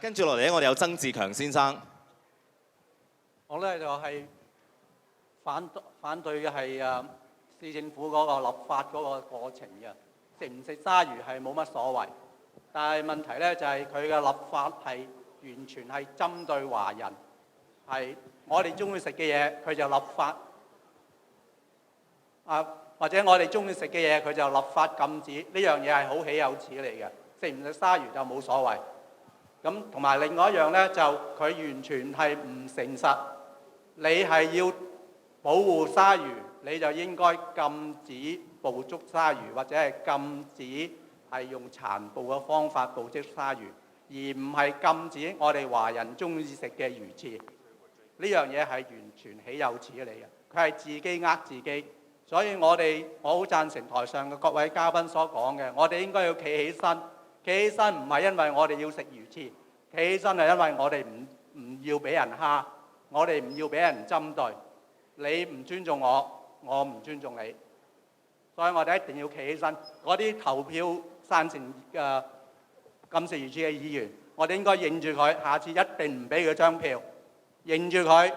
跟住落嚟咧，我哋有曾志強先生。我咧就係反對嘅係市政府嗰個立法嗰個過程嘅，食唔食鯊魚係冇乜所謂，但係問題咧就係佢嘅立法係完全係針對華人，係我哋中意食嘅嘢佢就立法，或者我哋中意食嘅嘢佢就立法禁止，呢樣嘢係好豈有此理嘅，食唔食鯊魚就冇所謂。咁同埋另外一樣咧就佢完全係唔誠實，你係要保護鯊魚，你就應該禁止捕捉鯊魚，或者係禁止係用殘暴嘅方法捕捉鯊魚，而唔係禁止我哋華人中意食嘅魚翅。呢樣嘢係完全豈有此理嘅，佢係自己呃自己。所以我好贊成台上嘅各位嘉賓所講嘅，我哋應該要企起身。企起身唔係因為我哋要食魚翅，企起身係因為我哋唔要俾人蝦，我哋唔要俾人針對。你唔尊重我，我唔尊重你，所以我哋一定要企起身。嗰啲投票贊成禁食魚翅嘅議員，我哋應該認住佢，下次一定唔俾佢張票，認住佢。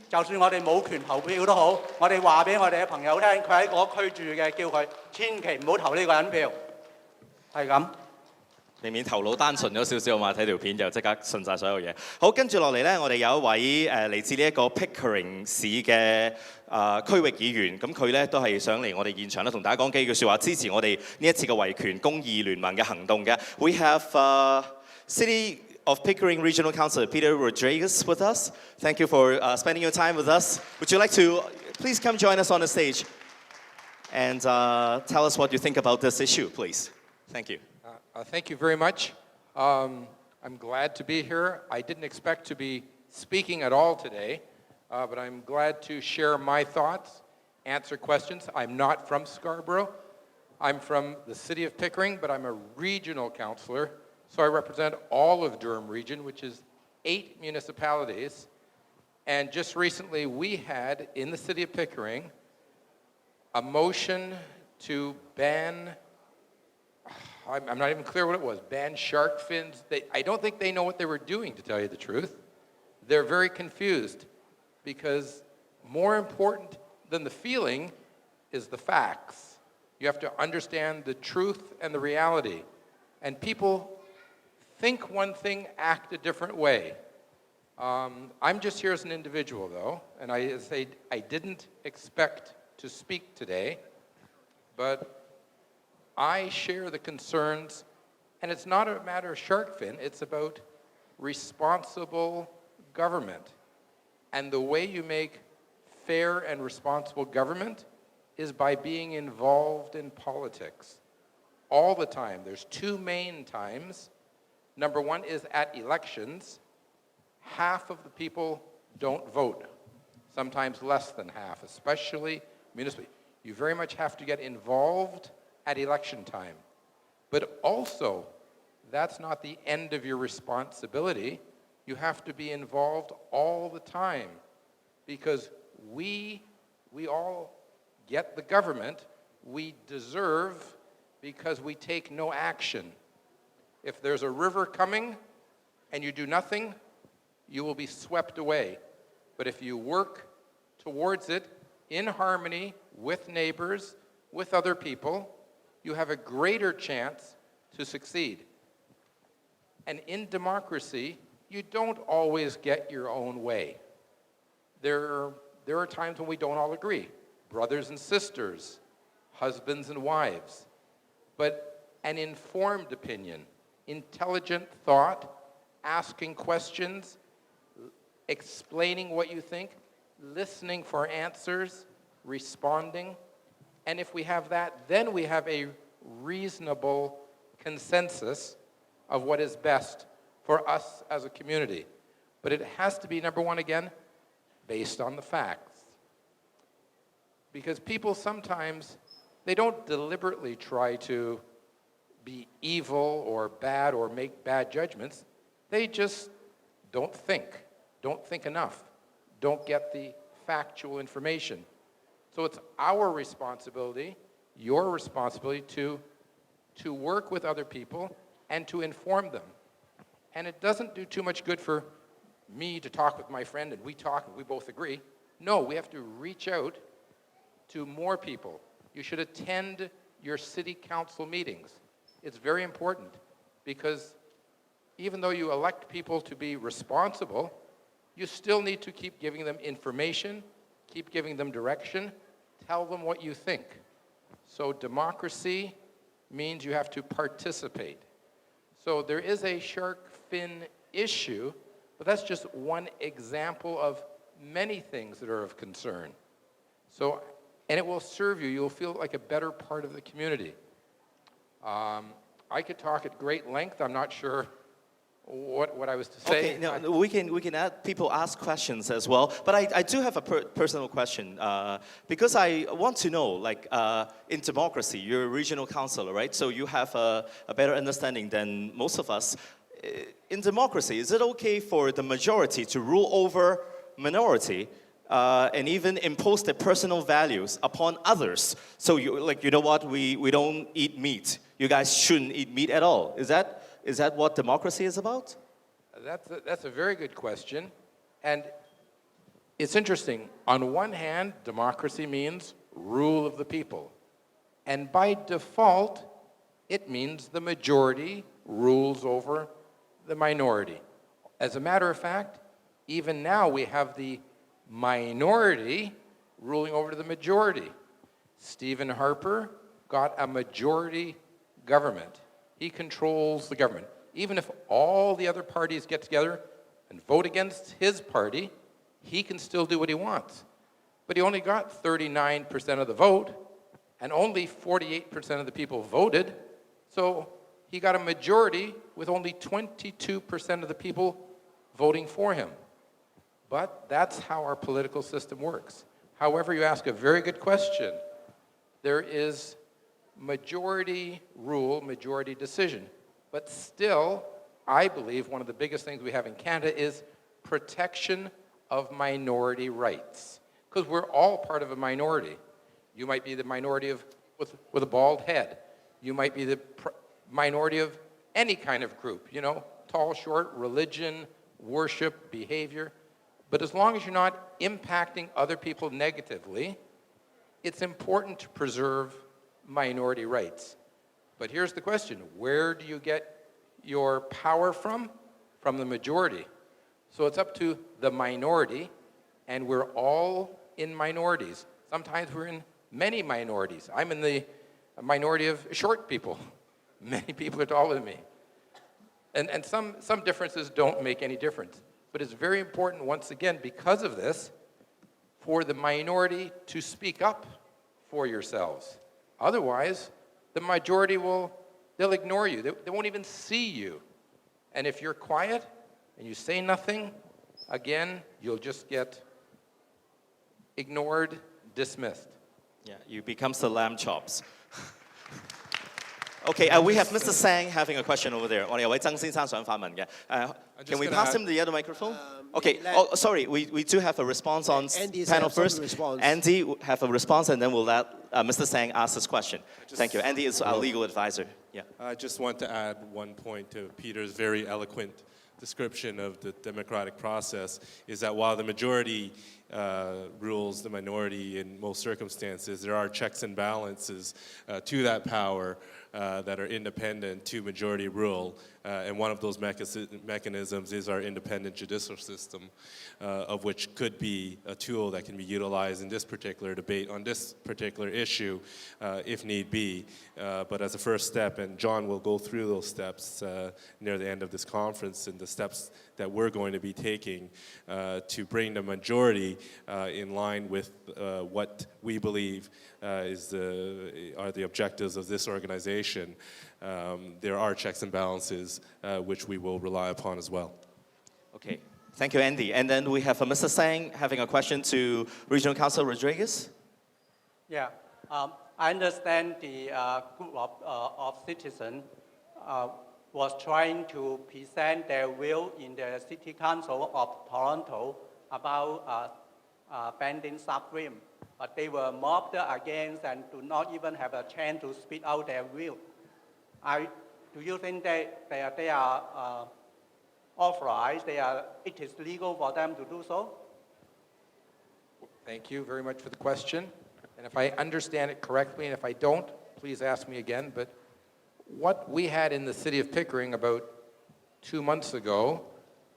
就算我哋冇權投票都好，我哋話俾我哋嘅朋友聽，佢喺嗰區住嘅，叫佢千祈唔好投呢個人票，係咁。避免頭腦單純咗少少嘛，睇條片就即刻信晒所有嘢。好，跟住落嚟咧，我哋有一位嚟自呢一個 Pickering 市嘅區域議員，咁佢咧都係想嚟我哋現場咧，同大家講幾句説話，支持我哋呢一次嘅維權公義聯盟嘅行動嘅。We have City of Pickering Regional Councillor Peter Rodriguez with us. Thank you for spending your time with us. Would you like to please come join us on the stage and tell us what you think about this issue, please? Thank you. Thank you very much. I'm glad to be here. I didn't expect to be speaking at all today, but I'm glad to share my thoughts, answer questions. I'm not from Scarborough. I'm from the city of Pickering, but I'm a regional councillor, so I represent all of Durham Region, which is 8 municipalities. And just recently, we had, in the city of Pickering, a motion to ban, I'm not even clear what it was, ban shark fins. I don't think they know what they were doing, to tell you the truth. They're very confused because more important than the feeling is the facts. You have to understand the truth and the reality. And people think one thing, act a different way. I'm just here as an individual, though, and I didn't expect to speak today, but I share the concerns, and it's not a matter of shark fin, it's about responsible government. And the way you make fair and responsible government is by being involved in politics all the time. There's 2 main times. Number 1 is at elections. Half of the people don't vote, sometimes less than half, especially municipally. You very much have to get involved at election time. But also, that's not the end of your responsibility. You have to be involved all the time because we all get the government we deserve because we take no action. If there's a river coming and you do nothing, you will be swept away. But if you work towards it in harmony with neighbors, with other people, you have a greater chance to succeed. And in democracy, you don't always get your own way. There are times when we don't all agree, brothers and sisters, husbands and wives. But an informed opinion, intelligent thought, asking questions, explaining what you think, listening for answers, responding. And if we have that, then we have a reasonable consensus of what is best for us as a community. But it has to be, number 1 again, based on the facts. Because people sometimes, they don't deliberately try to be evil or bad or make bad judgments. They just don't think enough, don't get the factual information. So it's our responsibility, your responsibility, to work with other people and to inform them. And it doesn't do too much good for me to talk with my friend and we talk and we both agree. No, we have to reach out to more people. You should attend your city council meetings. It's very important because even though you elect people to be responsible, you still need to keep giving them information, keep giving them direction, tell them what you think. So democracy means you have to participate. So there is a shark fin issue, but that's just one example of many things that are of concern. So, and it will serve you. You'll feel like a better part of the community. I could talk at great length. I'm not sure what I was to say. Okay, no, we can add, people ask questions as well, but I do have a personal question because I want to know, like in democracy, you're a regional councillor, right? So you have a better understanding than most of us. In democracy, is it okay for the majority to rule over minority and even impose their personal values upon others? So you know what, we don't eat meat. You guys shouldn't eat meat at all. Is that what democracy is about? That's a very good question. And it's interesting. On one hand, democracy means rule of the people. And by default, it means the majority rules over the minority. As a matter of fact, even now we have the minority ruling over the majority. Stephen Harper got a majority government. He controls the government. Even if all the other parties get together and vote against his party, he can still do what he wants. But he only got 39% of the vote, and only 48% of the people voted, so he got a majority with only 22% of the people voting for him. But that's how our political system works. However, you ask a very good question. There is majority rule, majority decision. But still, I believe one of the biggest things we have in Canada is protection of minority rights. Because we're all part of a minority. You might be the minority with a bald head. You might be the minority of any kind of group, you know, tall, short, religion, worship, behavior. But as long as you're not impacting other people negatively, it's important to preserve minority rights. But here's the question, where do you get your power from? From the majority. So it's up to the minority, and we're all in minorities. Sometimes we're in many minorities. I'm in the minority of short people. Many people are taller than me. And some differences don't make any difference. But it's very important, once again, because of this, for the minority to speak up for yourselves. Otherwise, the majority they'll ignore you. They won't even see you. And if you're quiet and you say nothing, again, you'll just get ignored, dismissed. Yeah, you become the lamb chops. Okay, we have Mr. Sang having a question over there. 我哋有位曾先生想發問嘅。Can we pass him the other microphone? Okay. Oh, sorry. We do have a response on panel first. Andy have a response, and then we'll let Mr. Sang ask his question. Thank you. Andy is our legal advisor. Yeah. I just want to add one point to Peter's very eloquent description of the democratic process, is that while the majority rules the minority in most circumstances, there are checks and balances to that power that are independent to majority rule. And one of those mechanisms is our independent judicial system, of which could be a tool that can be utilized in this particular debate on this particular issue, if need be. But as a first step, and John will go through those steps near the end of this conference, and the steps that we're going to be taking to bring the majority in line with what we believe are the objectives of this organization. There are checks and balances which we will rely upon as well. Okay, thank you, Andy. And then we have Mr. Sang having a question to Regional Councillor Rodriguez. Yeah, I understand the group of citizens was trying to present their will in the City Council of Toronto about banning soft drink, but they were mobbed against and do not even have a chance to speak out their will. Do you think that they are authorized, it is legal for them to do so? Thank you very much for the question. And if I understand it correctly, and if I don't, please ask me again. But what we had in the city of Pickering about 2 months ago,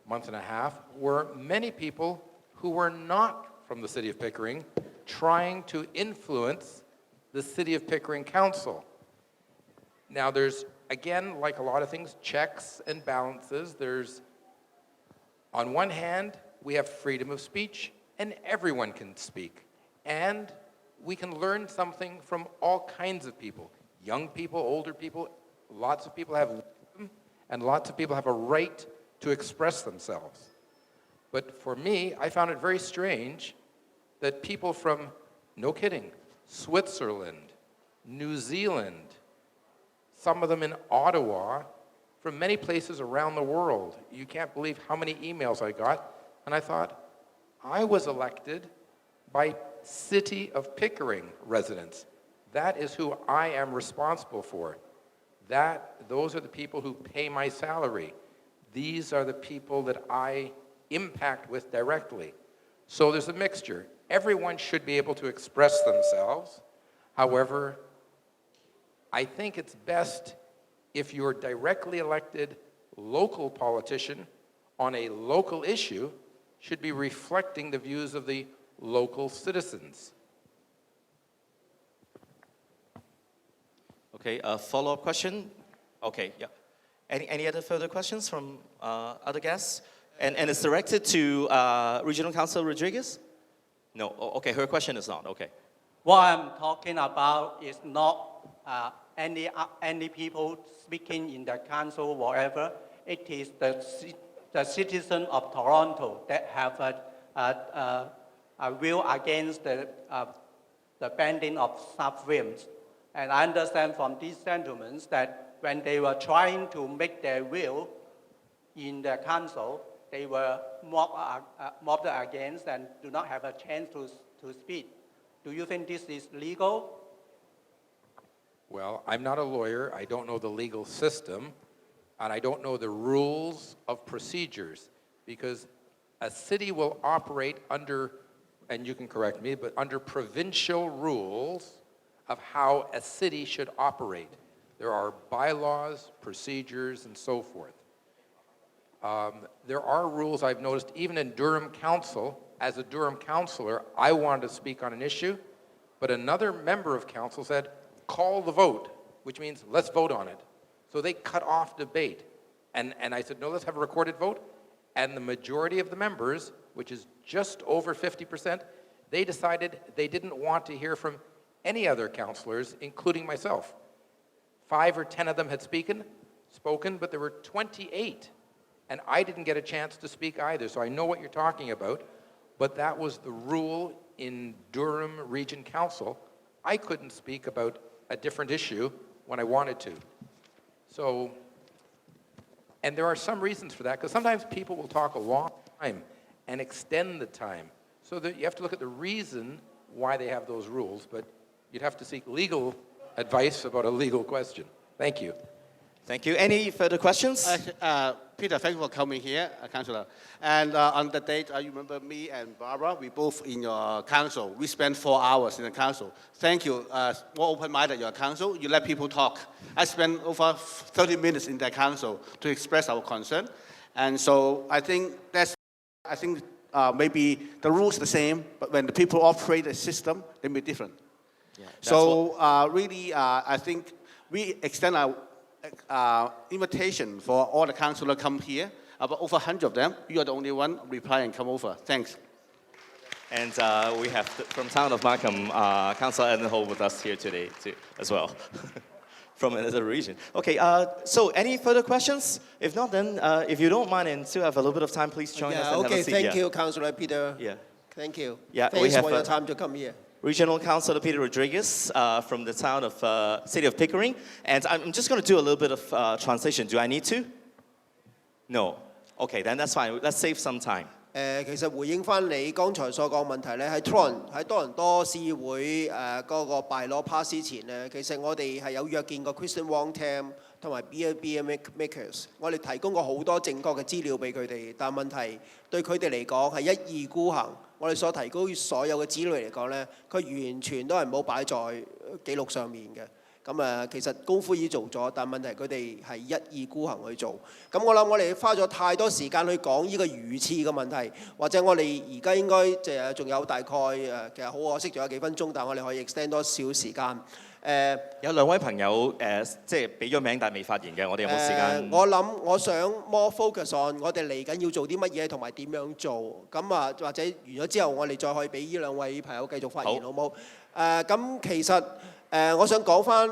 month and a half, were many people who were not from the city of Pickering trying to influence the city of Pickering Council. Now there's, again, like a lot of things, checks and balances. There's, on one hand, we have freedom of speech, and everyone can speak. And we can learn something from all kinds of people. Young people, older people, lots of people have wisdom, and lots of people have a right to express themselves. But for me, I found it very strange that people from, no kidding, Switzerland, New Zealand, some of them in Ottawa, from many places around the world. You can't believe how many emails I got. And I thought, I was elected by City of Pickering residents. That is who I am responsible for. Those are the people who pay my salary. These are the people that I impact with directly. So there's a mixture. Everyone should be able to express themselves. However, I think it's best if you're a directly elected local politician on a local issue should be reflecting the views of the local citizens. Okay, a follow-up question? Okay, yeah. Any other further questions from other guests? And it's directed to Regional Council Rodriguez? No, okay, her question is not, okay. What I'm talking about is not any people speaking in the council, whatever. It is the citizen of Toronto that have a will against the banning of sub-films. And I understand from these gentlemen that when they were trying to make their will in the council, they were mobbed against and do not have a chance to speak. Do you think this is legal? Well, I'm not a lawyer. I don't know the legal system, and I don't know the rules of procedures, because a city will operate under, and you can correct me, but under provincial rules of how a city should operate. There are bylaws, procedures, and so forth. There are rules I've noticed even in Durham Council. As a Durham councillor, I wanted to speak on an issue, but another member of council said, call the vote, which means let's vote on it. So they cut off debate. And I said, no, let's have a recorded vote. And the majority of the members, which is just over 50%, they decided they didn't want to hear from any other councillors, including myself. 5 or 10 of them had spoken, but there were 28. And I didn't get a chance to speak either, so I know what you're talking about. But that was the rule in Durham Region Council. I couldn't speak about a different issue when I wanted to. So, and there are some reasons for that, because sometimes people will talk a long time and extend the time. So that you have to look at the reason why they have those rules, but you'd have to seek legal advice about a legal question. Thank you. Thank you. Any further questions? Peter, thank you for coming here, Councillor. And on the date, you remember me and Barbara, we both in your council. We spent 4 hours in the council. Thank you. More open-minded your council. You let people talk. I spent over 30 minutes in the council to express our concern. And so I think maybe the rules are the same, but when the people operate the system, they may be different. Yeah, so really, I think we extend our invitation for all the councillors come here, about over 100 of them. You are the only one reply and come over. Thanks. And we have, from town of Markham, Councillor Eden Ho with us here today too, as well, from another region. Okay, so any further questions? If not, then if you don't mind and still have a little bit of time, please join us and have a seat. Thank you, Councillor Peter. Yeah. Thank you. Yeah, Thanks for your time to come here. Regional Councillor Peter Rodriguez from the town of City of Pickering. And I'm just going to do a little bit of translation. Do I need to? No. Okay, then that's fine. Let's save some time. 其實回應翻你剛才所講問題咧，喺多倫多市議會嗰個 bylaw pass 之前咧，其實我哋係有約見過 Christian Wong Tam 同埋 BNB Makers， 我哋提供過好多正確嘅資料俾佢哋，但問題對佢哋嚟講係一意孤行。我哋所提供所有嘅資料嚟講咧，佢完全都係冇擺在記錄上面嘅。咁其實功夫已做咗，但問題佢哋係一意孤行去做。咁我諗我哋花咗太多時間去講呢個魚翅嘅問題，或者我哋而家應該仲有大概其實好可惜仲有幾分鐘，但我哋可以 extend 多少時間。有兩位朋友即係俾咗名但係未發言嘅，我哋有冇時間？我想 more focus on 我哋嚟緊要做啲乜嘢同埋點樣做。咁或者完咗之後，我哋再可以俾呢兩位朋友繼續發言，好唔好？咁其實我想講翻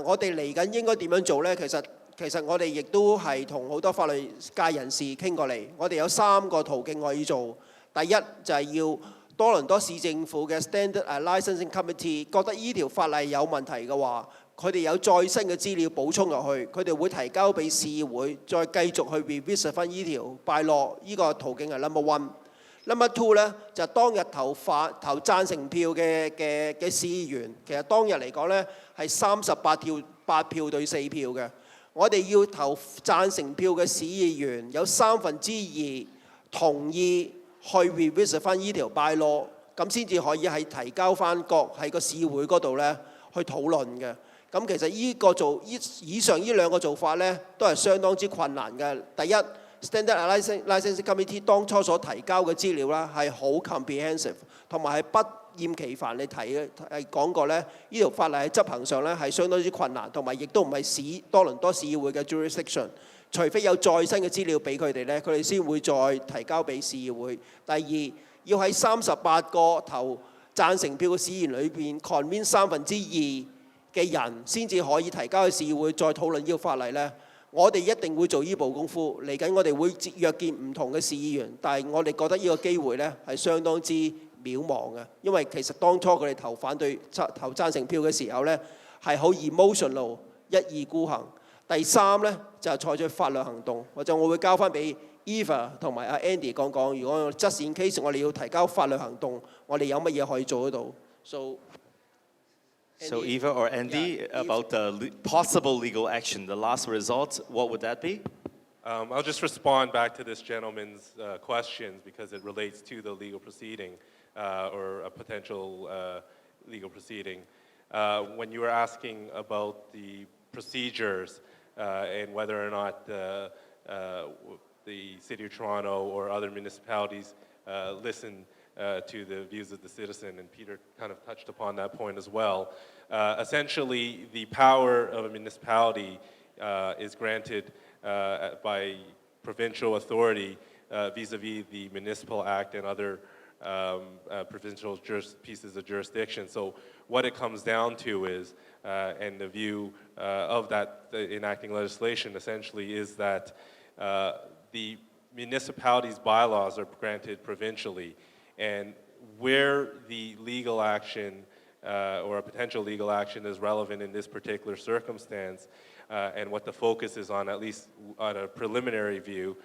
我哋嚟緊應該點樣做呢？其實我哋亦都係同好多法律界人士傾過嚟。我哋有3個途徑可以做。第一就係要多倫多市政府嘅 Standard Licensing Committee 覺得呢條法例有問題嘅話，佢哋有再新嘅資料補充落去，佢哋會提交俾市議會，再繼續去 revisit 翻呢條 bylaw。呢個途徑係 number one。Number two 咧就係當日投贊成票嘅市議員，其實當日嚟講咧係8票對4票嘅。我哋要投贊成票嘅市議員有2/3同意去 revisit 翻呢條 bylaw， 咁先至可以係提交翻喺個市會嗰度咧去討論嘅。咁其實以上呢2個做法咧都係相當之困難嘅。第一， Standard Licensing Committee 當初所提交嘅資料啦係好 comprehensive， 同埋係不厭其煩你睇講過咧，呢條法例喺執行上咧係相當之困難，同埋亦都唔係多倫多市議會嘅 jurisdiction， 除非有再新嘅資料俾佢哋咧，佢哋先會再提交俾市議會。第二，要喺38個投贊成票嘅市議員裏邊 convince 2/3嘅人先至可以提交去市議會再討論呢個法例咧。我哋一定會做呢步功夫。嚟緊我哋會約見唔同嘅市議員，但係我哋覺得呢個機會咧係相當之渺茫嘅，因為其實當初佢哋投贊成票嘅時候咧係好 emotional， 一意孤行。第三咧就係採取法律行動，或者我會交翻俾 Eva 同埋阿 Andy 講講，如果 just in case 我哋要提交法律行動，我哋有乜嘢可以做得到。So Eva or Andy, about the possible legal action, the last resort, what would that be? I'll just respond back to this gentleman's questions because it relates to the legal proceeding or a potential legal proceeding. When you were asking about the procedures and whether or not the City of Toronto or other municipalities listen to the views of the citizen, and Peter kind of touched upon that point as well. Essentially, the power of a municipality is granted by provincial authority vis-a-vis the Municipal Act and other provincial pieces of jurisdiction. So what it comes down to is, and the view of that enacting legislation essentially is that the municipalities' bylaws are granted provincially. And where the legal action or a potential legal action is relevant in this particular circumstance, and what the focus is on, at least on a preliminary view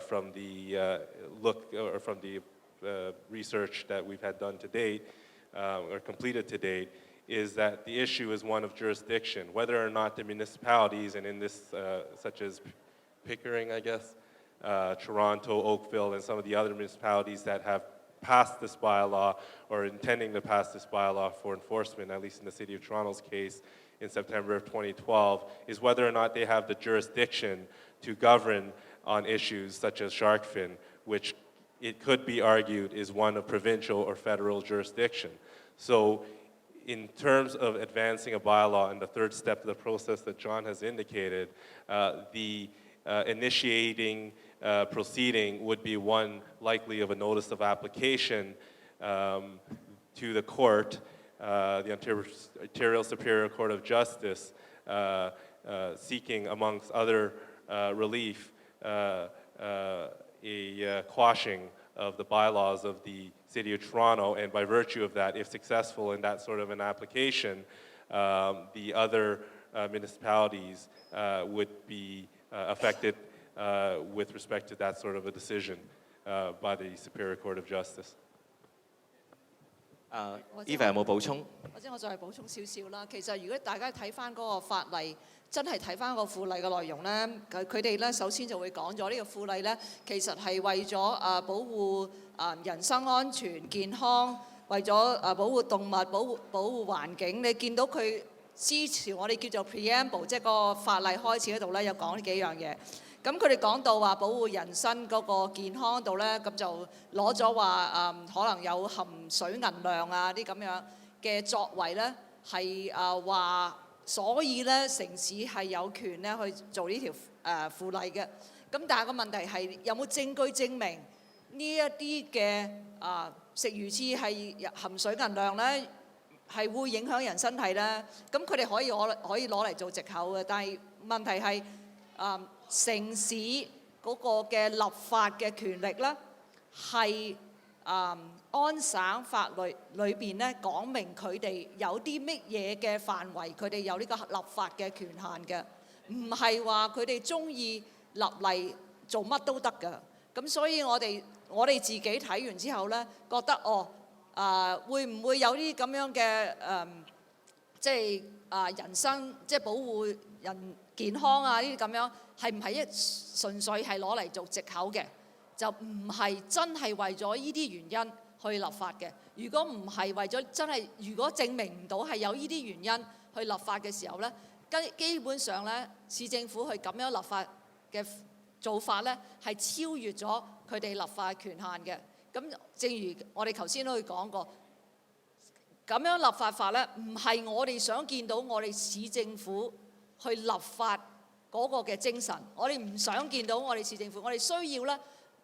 from the from the research that we've had done to date or completed to date, is that the issue is one of jurisdiction. Whether or not the municipalities, and in this such as Pickering, I guess, Toronto, Oakville, and some of the other municipalities that have passed this bylaw or intending to pass this bylaw for enforcement, at least in the City of Toronto's case in September of 2012, is whether or not they have the jurisdiction to govern on issues such as shark fin, which it could be argued is one of provincial or federal jurisdiction. So in terms of advancing a bylaw and the third step of the process that John has indicated, the initiating proceeding would be one likely of a notice of application to the court, the Ontario Superior Court of Justice, seeking, amongst other relief, a quashing of the bylaws of the City of Toronto, and by virtue of that, if successful in that sort of an application, the other municipalities would be affected with respect to that sort of a decision. by the Superior Court of Justice. Eva 有冇補充？或者我再補充少少啦。其實如果大家睇翻嗰個法例，真係睇翻個附例嘅內容咧，佢哋咧首先就會講咗呢個附例咧，其實係為咗保護人身安全健康，為咗保護動物、保護環境。你見到佢之前我哋叫做 preamble， 即係個法例開始嗰度咧，有講呢幾樣嘢。咁佢哋講到話保護人身嗰個健康度咧，咁就攞咗話可能有含水銀量啊啲咁樣嘅作為咧，係話所以咧城市係有權咧去做呢條附例嘅。咁但係個問題係有冇證據證明呢一啲嘅食魚翅係含水銀量咧係會影響人身體咧？咁佢哋可以攞嚟做藉口嘅，但係問題係城市嗰個嘅立法嘅權力咧，係安省法律裏邊咧講明佢哋有啲乜嘢嘅範圍，佢哋有呢個立法嘅權限嘅，唔係話佢哋中意立例做乜都得㗎。咁所以我哋自己睇完之後咧，覺得會唔會有啲咁樣嘅即係人身即係保護人健康啊呢啲咁樣，係唔係純粹係攞嚟做藉口嘅？就唔係真係為咗呢啲原因去立法嘅。如果唔係為咗真係，如果證明唔到係有呢啲原因去立法嘅時候咧，基本上咧市政府去咁樣立法嘅做法咧，係超越咗佢哋立法權限嘅。咁正如我哋頭先都講過，咁樣立法咧，唔係我哋想見到我哋市政府去立法嗰個嘅精神。我哋唔想見到我哋市政府，我哋需要咧，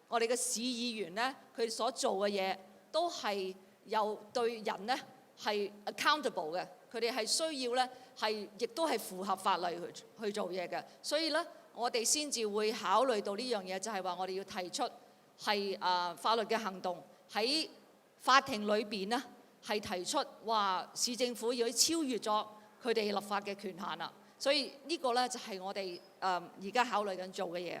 我哋嘅市議員咧，佢所做嘅嘢都係有對人咧係 accountable 嘅。佢哋係需要咧係亦都係符合法例去做嘢嘅。所以咧，我哋先至會考慮到呢樣嘢，就係話我哋要提出係法律嘅行動喺法庭裏邊呢，係提出話市政府要超越咗佢哋立法嘅權限啦。所以呢個咧就係我哋而家考慮緊做嘅嘢。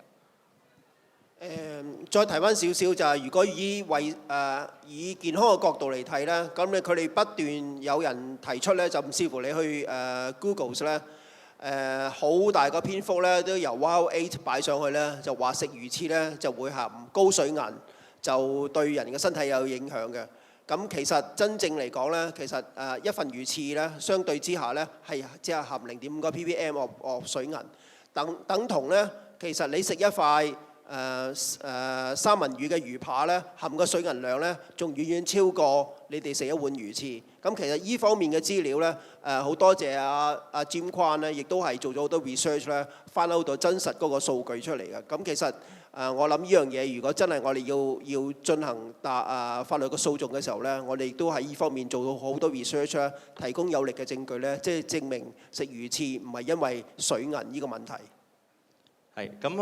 再提翻少少就係，如果以健康嘅角度嚟睇咧，咁咧佢哋不斷有人提出咧，就唔視乎你去Google 咧，好大個篇幅咧都由 Wow8 擺上去咧，就話食魚翅咧就會含高水銀，就對人嘅身體有影響嘅。咁其實真正嚟講咧，其實一份魚翅咧，相對之下咧係只係含0.5個 ppm of 水銀，等同咧，其實你食一塊三文魚嘅魚扒咧，含個水銀量咧，仲遠遠超過你哋食一碗魚翅。咁其實依方面嘅資料咧，好多謝阿Jim Kwan咧，亦都係做咗好多 research 咧，翻到到真實嗰個數據出嚟嘅。咁其實我諗呢樣嘢，如果真係我哋要進行法律嘅訴訟嘅時候咧，我哋亦都喺依方面做到好多 research 咧，提供有力嘅證據咧，即係證明食魚翅唔係因為水銀呢個問題。係咁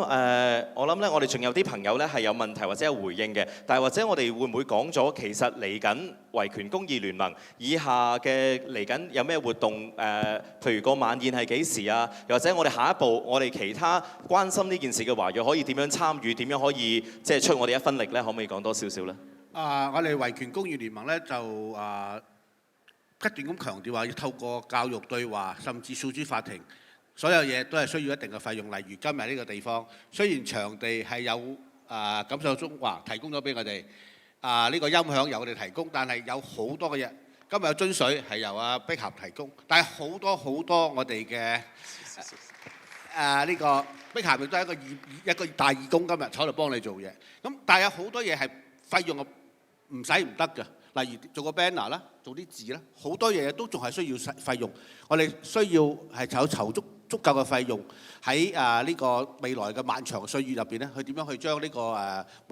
我諗咧，我哋仲有啲朋友咧係有問題或者有回應嘅，但係或者我哋會唔會講咗其實嚟緊維權公義聯盟以下嘅嚟緊有咩活動？譬如個晚宴係幾時啊？又或者我哋下一步，我哋其他關心呢件事嘅華裔可以點樣參與？點樣可以即係出我哋一分力咧？可唔可以講多少少咧？我哋維權公義聯盟咧就不斷咁強調話要透過教育對話，甚至訴諸法庭。所有嘢都係需要一定嘅費用，例如今日呢個地方，雖然場地係有感受中華提供咗俾我哋，呢個音響由我哋提供，但係有好多嘅嘢，今日有樽水係由碧咸提供，但係好多我哋嘅呢個碧咸亦都係一個大義工，今日坐喺度幫你做嘢。咁但係有好多嘢係費用唔使唔得嘅。例如做個 banner 啦，做啲字啦，好多嘢都仲係需要費用。我哋需要係有籌足夠嘅費用喺呢個未來嘅漫長歲月入邊咧，去點樣去將呢個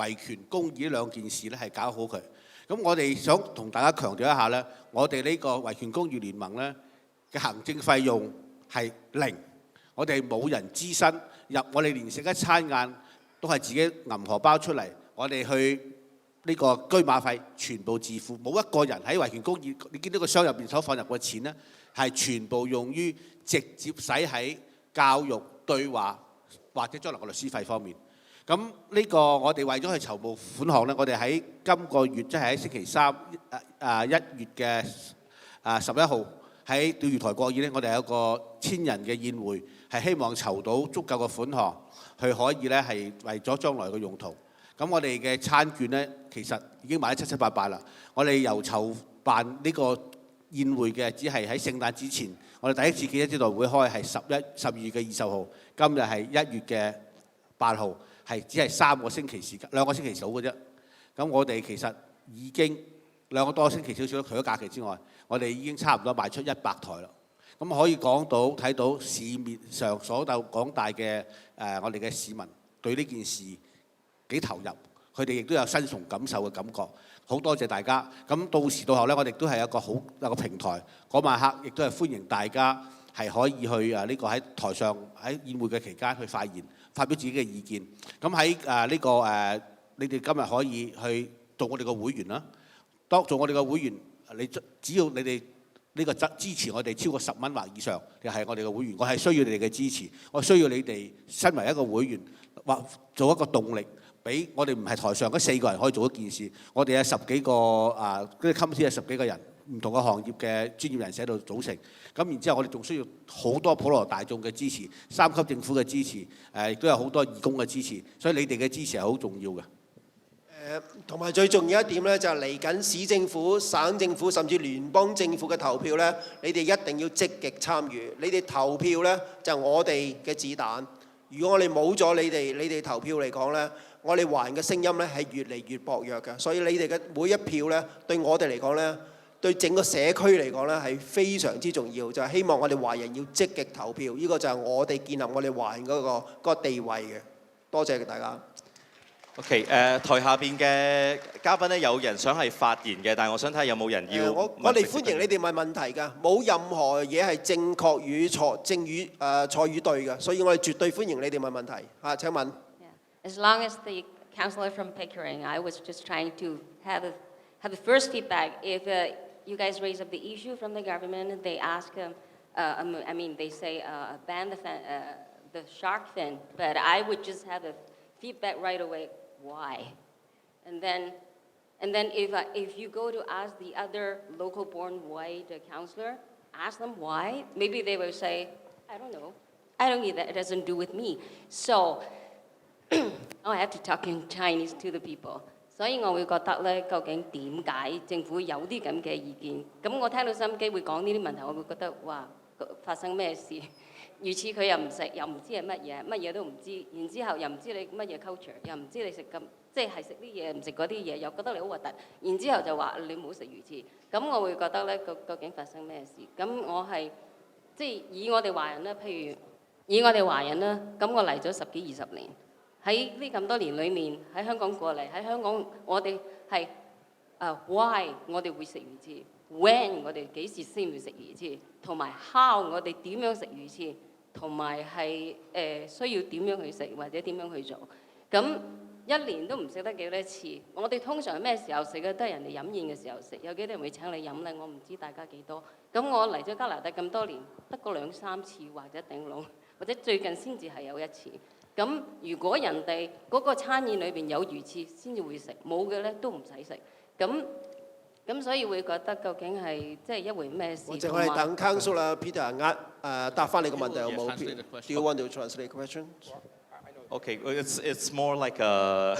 維權公義呢兩件事咧係搞好佢。咁我哋想同大家強調一下咧，我哋呢個維權公義聯盟咧嘅行政費用係0，我哋冇人資薪入，我哋連食一餐晏都係自己銀荷包出嚟，我哋去。呢個居馬費全部自付，冇一個人喺維權公義，你見到個箱入邊所放入嘅錢呢，係全部用於直接使喺教育對話或者將來嘅律師費方面。咁呢個我哋為咗去籌募款項咧，我哋喺今個月即係喺星期三1月嘅11號喺釣魚台國宴咧，我哋有一個1000人嘅宴會，係希望籌到足夠嘅款項，去可以咧係為咗將來嘅用途。咁我哋嘅餐券咧，其實已經賣得七七八八啦。我哋由籌辦呢個宴會嘅，只係喺聖誕之前，我哋第一次記者招待會開係12月嘅20號，今日係1月嘅8號。係只係2個星期時間，2個星期少嘅啫。咁我哋其實已經2個多星期少少，除咗假期之外，我哋已經差唔多賣出100台啦。咁可以睇到市面上所有廣大嘅我哋嘅市民對呢件事幾投入，佢哋亦都有身同感受嘅感覺。好多謝大家。咁到時到後咧，我哋都係有個平台，嗰晚黑亦都係歡迎大家係可以去呢個喺台上喺宴會嘅期間去發言。發表自己嘅意見，咁喺你哋今日可以去做我哋嘅會員啦。當做我哋嘅會員，只要你哋呢個支持我哋超過10蚊或以上，就係我哋嘅會員。我係需要你哋嘅支持，我需要你哋身為一個會員或做一個動力，俾我哋唔係台上嗰4個人可以做一件事，我哋有10幾個嗰啲 committee 有10幾個人。唔同嘅行業嘅專業人士喺度組成，咁然之後我哋仲需要好多普羅大眾嘅支持，3級政府嘅支持，亦都有好多義工嘅支持，所以你哋嘅支持係好重要嘅。同埋最重要一點咧，就係嚟緊市政府、省政府甚至聯邦政府嘅投票咧，你哋一定要積極參與。你哋投票咧就係我哋嘅子彈。如果我哋冇咗你哋投票嚟講咧，我哋華人嘅聲音咧係越嚟越薄弱嘅。所以你哋嘅每一票咧，對我哋嚟講咧，對整個社區嚟講咧係非常之重要，就係希望我哋華人要積極投票，呢個就係我哋建立我哋華人嗰個地位嘅。多謝大家。OK， 台下邊嘅嘉賓咧，有人想係發言嘅，但係我想睇下有冇人要。我哋歡迎你哋問問題㗎，冇任何嘢係正確與錯，錯與對嘅，所以我哋絕對歡迎你哋問問題。請問。As long as the councillor from Pickering, I was just trying to have the first feedback. If you guys raise up the issue from the government, they ask, they say ban the shark fin, but I would just have a feedback right away. Why? And then if you go to ask the other local-born white councillor, ask them why, maybe they will say, I don't know. I don't need that. It doesn't do with me. So I have to talk in Chinese to the people. 所以我會覺得咧，究竟點解政府有啲咁嘅意見？咁我聽到收音機會講呢啲問題，我會覺得哇，發生咩事？魚翅佢又唔食，又唔知係乜嘢，乜嘢都唔知。然之後又唔知你乜嘢 culture， 又唔知你食咁，即係食啲嘢唔食嗰啲嘢，又覺得你好核突。然之後就話你唔好食魚翅。咁我會覺得咧，究竟發生咩事？咁我係即係以我哋華人咧，譬如以我哋華人咧，咁我嚟咗10幾20年。喺呢咁多年裏面，喺香港過嚟，喺香港我哋係why 我哋會食魚翅 ，when 我哋幾時先會食魚翅，同埋 how 我哋點樣食魚翅，同埋係需要點樣去食或者點樣去做。咁1年都唔食得幾多次。我哋通常咩時候食嘅？都係人哋飲宴嘅時候食。有幾多人會請你飲咧？我唔知大家幾多。咁我嚟咗加拿大咁多年，得個2、3次或者頂籠，或者最近先至係有1次。咁如果人哋嗰個餐宴裏邊有魚翅先至會食，冇嘅咧都唔使食。咁所以會覺得究竟係即係一回咩事？我哋等 Councillor Peter 答翻你個問題好冇 ？Do you want to translate the question? Okay, it's more like a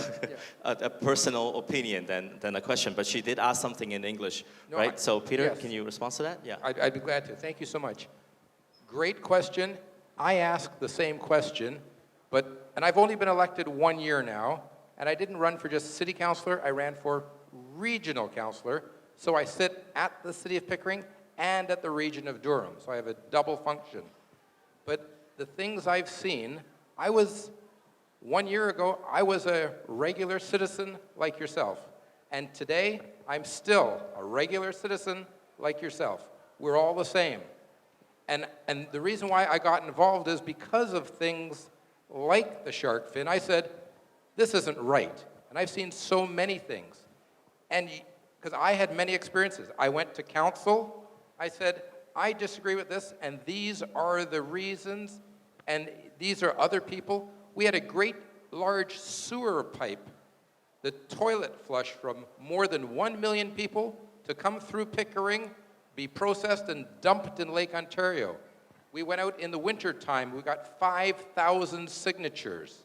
personal opinion than a question, but she did ask something in English, right? So Peter, yes. Can you respond to that? Yeah. I'd be glad to. Thank you so much. Great question. I asked the same question. And I've only been elected 1 year now, and I didn't run for just city councillor, I ran for regional councillor. So I sit at the city of Pickering and at the region of Durham. So I have a double function. But the things I've seen, 1 year ago, I was a regular citizen like yourself. And today, I'm still a regular citizen like yourself. We're all the same. And the reason why I got involved is because of things like the shark fin. I said, this isn't right. And I've seen so many things. And because I had many experiences. I went to council. I said, I disagree with this, and these are the reasons, and these are other people. We had a great large sewer pipe, the toilet flush from more than 1 million people to come through Pickering, be processed and dumped in Lake Ontario. We went out in the winter time, we got 5,000 signatures.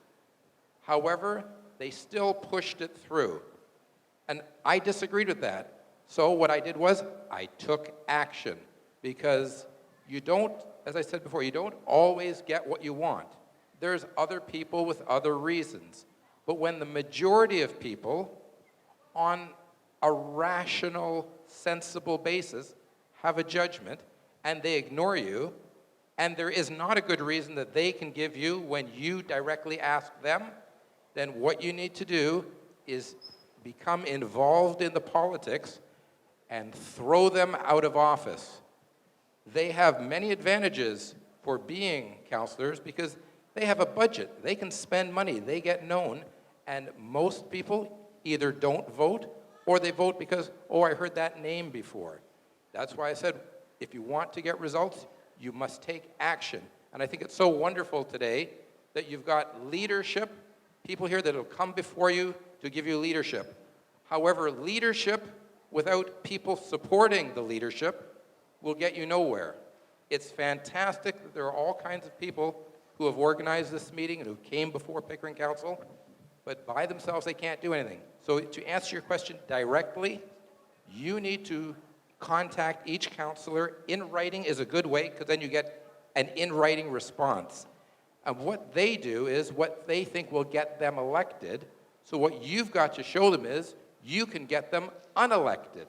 However, they still pushed it through. And I disagreed with that. So what I did was I took action, because you don't, as I said before, you don't always get what you want. There's other people with other reasons. But when the majority of people, on a rational, sensible basis, have a judgment, and they ignore you, and there is not a good reason that they can give you when you directly ask them, then what you need to do is become involved in the politics and throw them out of office. They have many advantages for being councillors because they have a budget. They can spend money. They get known. And most people either don't vote or they vote because, oh, I heard that name before. That's why I said, if you want to get results, you must take action. And I think it's so wonderful today that you've got leadership, people here that will come before you to give you leadership. However, leadership without people supporting the leadership will get you nowhere. It's fantastic that there are all kinds of people who have organized this meeting and who came before Pickering Council, but by themselves they can't do anything. So to answer your question directly, you need to contact each councillor. In writing is a good way, because then you get an in writing response. And what they do is what they think will get them elected. So what you've got to show them is you can get them unelected.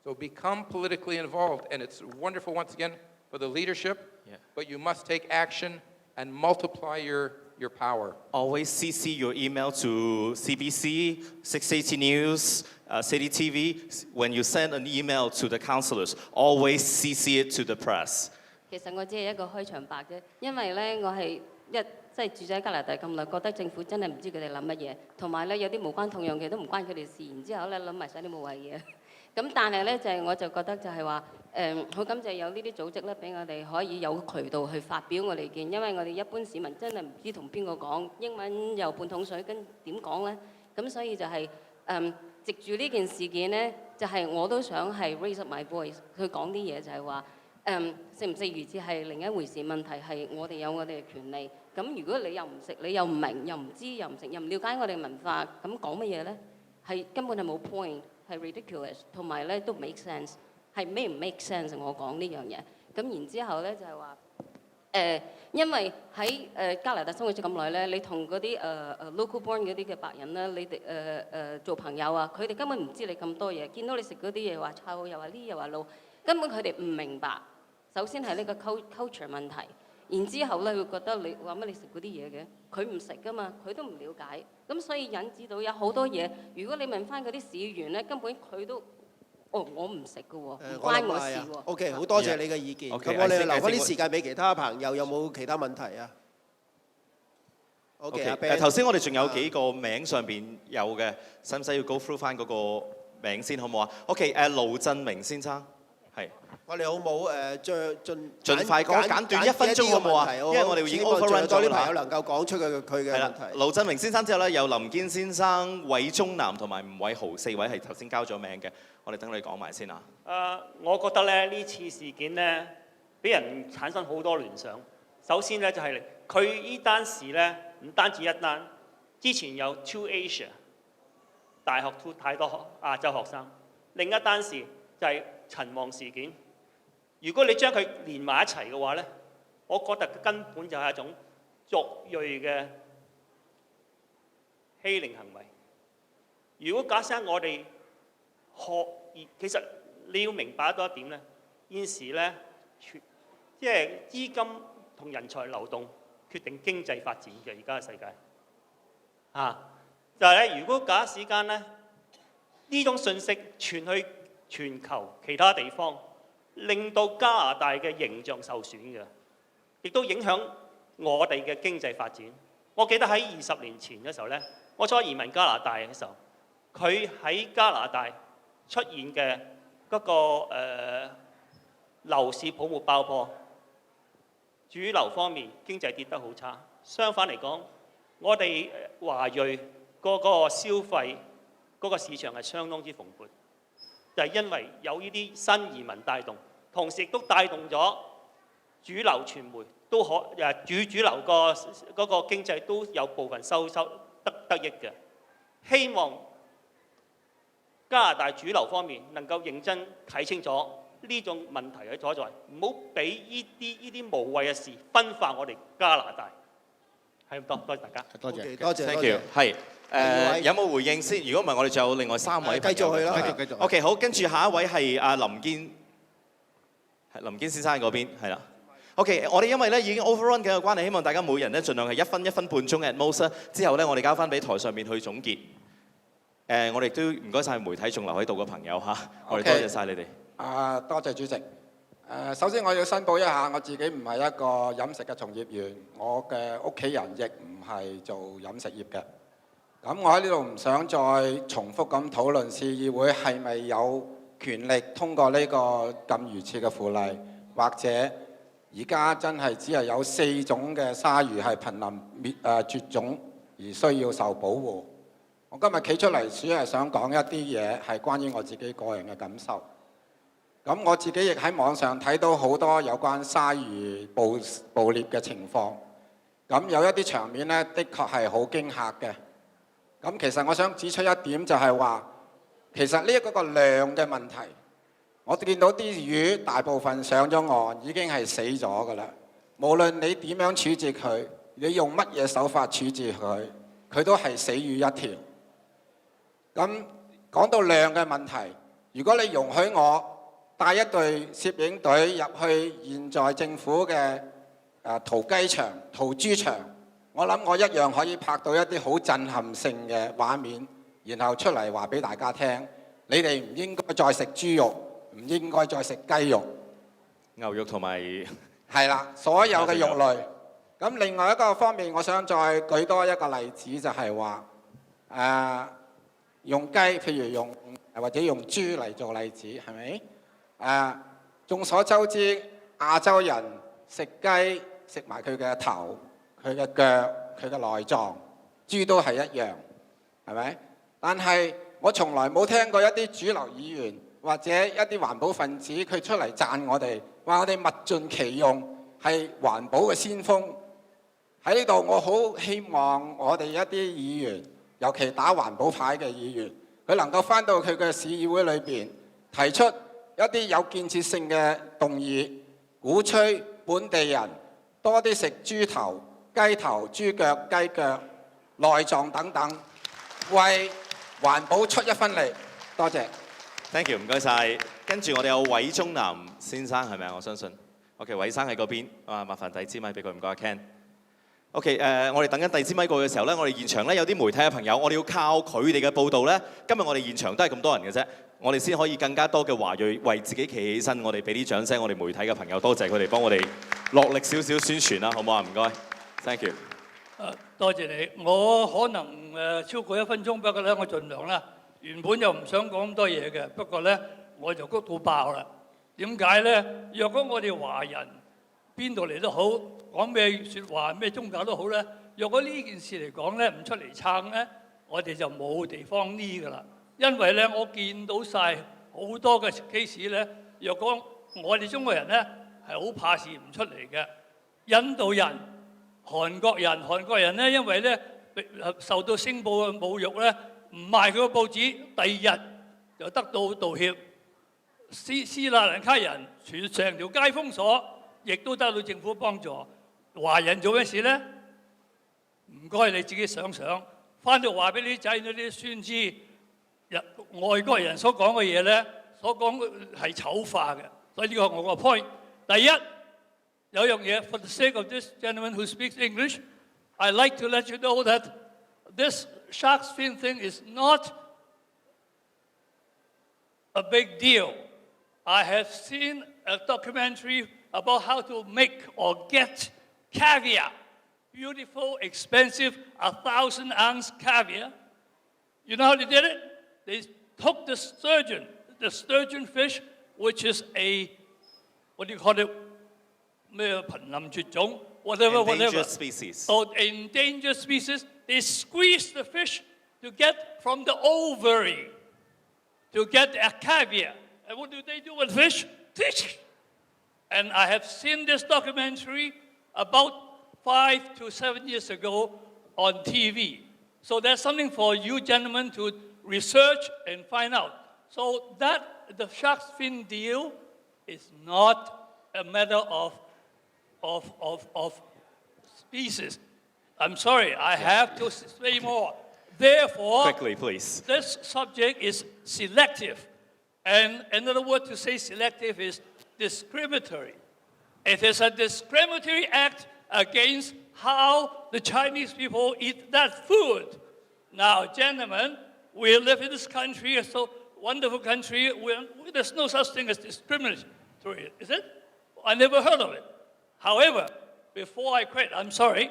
So become politically involved. And it's wonderful, once again, for the leadership, but you must take action and multiply your power. Always CC your email to CBC, 680 News, City TV. When you send an email to the councillors, always CC it to the press. 其實我只係一個開場白啫，因為咧我係即係住咗喺加拿大咁耐，覺得政府真係唔知佢哋諗乜嘢，同埋咧有啲無關痛癢嘅都唔關佢哋事，然之後咧諗埋晒啲無謂嘢。咁但係咧就係我就覺得就係話好感謝有呢啲組織咧，俾我哋可以有渠道去發表我哋意見，因為我哋一般市民真係唔知同邊個講，英文又半桶水，跟點講咧？咁所以就係藉住呢件事件咧，就係我都想係 raise up my voice 去講啲嘢，就係話食唔食魚翅係另一回事，問題係我哋有我哋嘅權利。咁如果你又唔食，你又唔明，又唔知，又唔食，又唔了解我哋文化，咁講乜嘢咧？係根本係冇 point， 係 ridiculous， 同埋咧都唔 make sense。係咩唔 make sense？ 我講呢樣嘢，咁然之後咧就係話因為喺加拿大生活咗咁耐咧，你同嗰啲local born 嗰啲嘅白人咧，你哋做朋友啊，佢哋根本唔知你咁多嘢，見到你食嗰啲嘢話臭，又話呢又話老，根本佢哋唔明白。首先係呢個 culture 問題，然之後咧佢覺得你話乜你食嗰啲嘢嘅，佢唔食噶嘛，佢都唔了解，咁所以引致到有好多嘢。如果你問翻嗰啲市議員咧，根本佢都我唔食嘅喎，唔關我事喎。OK， 好多謝你嘅意見。咁我哋留翻啲時間俾其他朋友，有冇其他問題啊 ？OK， 阿 Ben。頭先我哋仲有幾個名上邊有嘅，使唔使要 go through 翻嗰個名先好唔好啊 ？OK， 盧振明先生，係。我哋好冇盡快講，簡短1分鐘好冇啊？因為我哋已經 overrun 咗多啲朋友能夠講出佢嘅問題。盧振明先生之後咧，有林堅先生、韋忠南同埋吳偉豪4位係頭先交咗名嘅，我哋等你講埋先啊。我覺得咧呢次事件咧，俾人產生好多聯想。首先咧就係佢呢單事咧，唔單止一單，之前有 Two Asia 大學 Two 太多亞洲學生，另一單事就係陳旺事件。如果你將佢連埋一齊嘅話咧，我覺得根本就係一種族裔嘅欺凌行為。如果假設我哋其實你要明白到一點咧，現時咧即係資金同人才流動決定經濟發展嘅而家嘅世界。就係咧，如果假使間咧呢種信息傳去全球其他地方，令到加拿大嘅形象受損嘅，亦都影響我哋嘅經濟發展。我記得喺20年前嘅時候咧，我初移民加拿大嘅時候，佢喺加拿大出現嘅嗰個樓市泡沫爆破，主流方面經濟跌得好差。相反嚟講，我哋華裔嗰個消費嗰個市場係相當之蓬勃，就係因為有呢啲新移民帶動，同時亦都帶動咗主流傳媒都主流嗰個經濟都有部分收得益嘅。希望加拿大主流方面能夠認真睇清楚呢種問題嘅所在，唔好俾呢啲無謂嘅事分化我哋加拿大。係咁多，多謝大家。多謝，多謝 Thank you。係有冇回應先？如果唔係，我哋仲有另外3位。繼續去啦。繼續。OK， 好，跟住下一位係阿林堅先生嗰邊，係啦。OK， 我哋因為咧已經 overrun 緊嘅關係，希望大家每人咧盡量係1分半鐘 at most， 之後咧我哋交翻俾台上面去總結。我哋都唔該晒媒體仲留喺度嘅朋友嚇，我哋多謝晒你哋。多謝主席。首先我要申報一下，我自己唔係一個飲食嘅從業員，我嘅屋企人亦唔係做飲食業嘅。咁我喺呢度唔想再重複咁討論市議會係咪有權力通過呢個咁愚痴嘅附例，或者而家真係只係有4種嘅鯊魚係瀕臨絕種而需要受保護。我今日企出嚟主要係想講一啲嘢係關於我自己個人嘅感受。咁我自己亦喺網上睇到好多有關鯊魚捕獵嘅情況。咁有一啲場面呢，的確係好驚嚇嘅。咁其實我想指出一點就係話，其實呢一個量嘅問題，我見到啲魚大部分上咗岸已經係死咗㗎啦。無論你點樣處置佢，你用乜嘢手法處置佢，佢都係死魚一條。咁講到量嘅問題，如果你容許我帶一隊攝影隊入去現在政府嘅屠雞場、屠豬場，我諗我一樣可以拍到一啲好震撼性嘅畫面，然後出嚟話俾大家聽，你哋唔應該再食豬肉，唔應該再食雞肉、牛肉同埋係啦，所有嘅肉類。咁另外一個方面，我想再舉多一個例子，就係話用雞，譬如用或者用豬嚟做例子，係咪？眾所周知，亞洲人食雞食埋佢嘅頭、佢嘅腳、佢嘅內臟，豬都係一樣，係咪？但係我從來冇聽過一啲主流議員或者一啲環保分子佢出嚟讚我哋，話我哋物盡其用，係環保嘅先鋒。喺呢度，我好希望我哋一啲議員，尤其打環保牌嘅議員，佢能夠返到佢嘅市議會裏邊，提出一啲有建設性嘅動議，鼓吹本地人多啲食豬頭、雞頭、豬腳、雞腳、內臟等等，為環保出一分力。多謝。Thank you， 唔該晒。跟住我哋有韋忠南先生係咪啊？我相信。OK， 韋生喺嗰邊，麻煩遞支咪俾佢，唔該 Ken。OK， 我哋等緊遞支咪過嘅時候咧，我哋現場咧有啲媒體嘅朋友，我哋要靠佢哋嘅報導咧。今日我哋現場都係咁多人嘅啫，我哋先可以更加多嘅華裔為自己企起身。我哋俾啲掌聲，我哋媒體嘅朋友，多謝佢哋幫我哋落力少少宣傳啦，好唔好啊？唔該 ，Thank you。多謝你，我可能超過1分鐘，不過咧我盡量啦。原本就唔想講咁多嘢嘅，不過咧我就谷到爆啦。點解咧？若果我哋華人邊度嚟都好，講咩説話、咩宗教都好咧，若果呢件事嚟講咧唔出嚟撐咧，我哋就冇地方匿㗎啦。因為咧我見到晒好多嘅 case 咧，若果我哋中國人咧係好怕事唔出嚟嘅，印度人、韓國人咧因為咧受到星報嘅侮辱咧，唔賣佢個報紙，第二日就得到道歉。斯里蘭卡人成條街封鎖，亦都得到政府幫助。華人做咩事咧？唔該你自己想想，翻到話俾你啲仔女啲孫知，外國人所講嘅嘢咧，所講係醜化嘅。所以呢個係我個 point。第一，有樣嘢 ，for the sake of this gentleman who speaks English, I'd like to let you know that this shark fin thing is not a big deal. I have seen a documentary about how to make or get caviar, beautiful, expensive, 1,000-ounce caviar. You know how they did it? They took the sturgeon fish, which is a, what do you call it? 咩瀕臨絕種 whatever. Endangered species. Oh, endangered species. they squeeze the fish to get from the ovary, to get a caviar. And what do they do with fish? Fish. And I have seen this documentary about 5 to 7 years ago on TV. So that's something for you gentlemen to research and find out. So that the shark fin deal is not a matter of species. I'm sorry, I have to say more. Therefore, Quickly, please. This subject is selective. And another word to say selective is discriminatory. It is a discriminatory act against how the Chinese people eat that food. Now, gentlemen, we live in this country, a so wonderful country, where there's no such thing as discriminatory, is it? I never heard of it. However, before I quit, I'm sorry.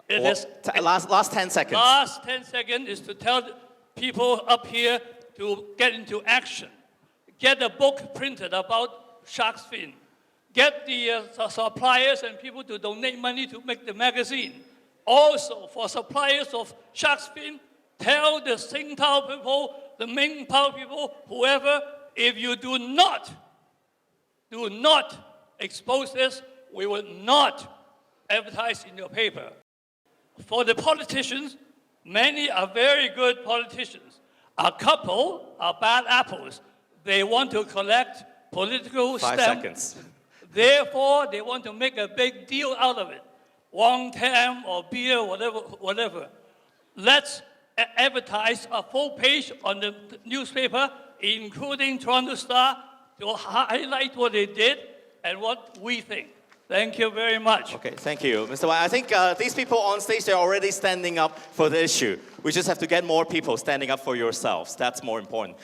Last 10 seconds. Last 10 seconds is to tell people up here to get into action. Get a book printed about shark's fin. Get the suppliers and people to donate money to make the magazine. Also, for suppliers of shark's fin, tell the Tsingtao people, the Ming Pao people, whoever, if you do not expose this, we will not advertise in your paper. For the politicians, many are very good politicians. A couple are bad apples. They want to collect political 5 stamp. seconds. Therefore, they want to make a big deal out of it. Wong Tam or beer, whatever. Let's advertise a full page on the newspaper, including Toronto Star, to highlight what they did and what we think. Thank you very much. Okay, thank you, Mr. White. I think these people on stage, they're already standing up for the issue. We just have to get more people standing up for yourselves. That's more important.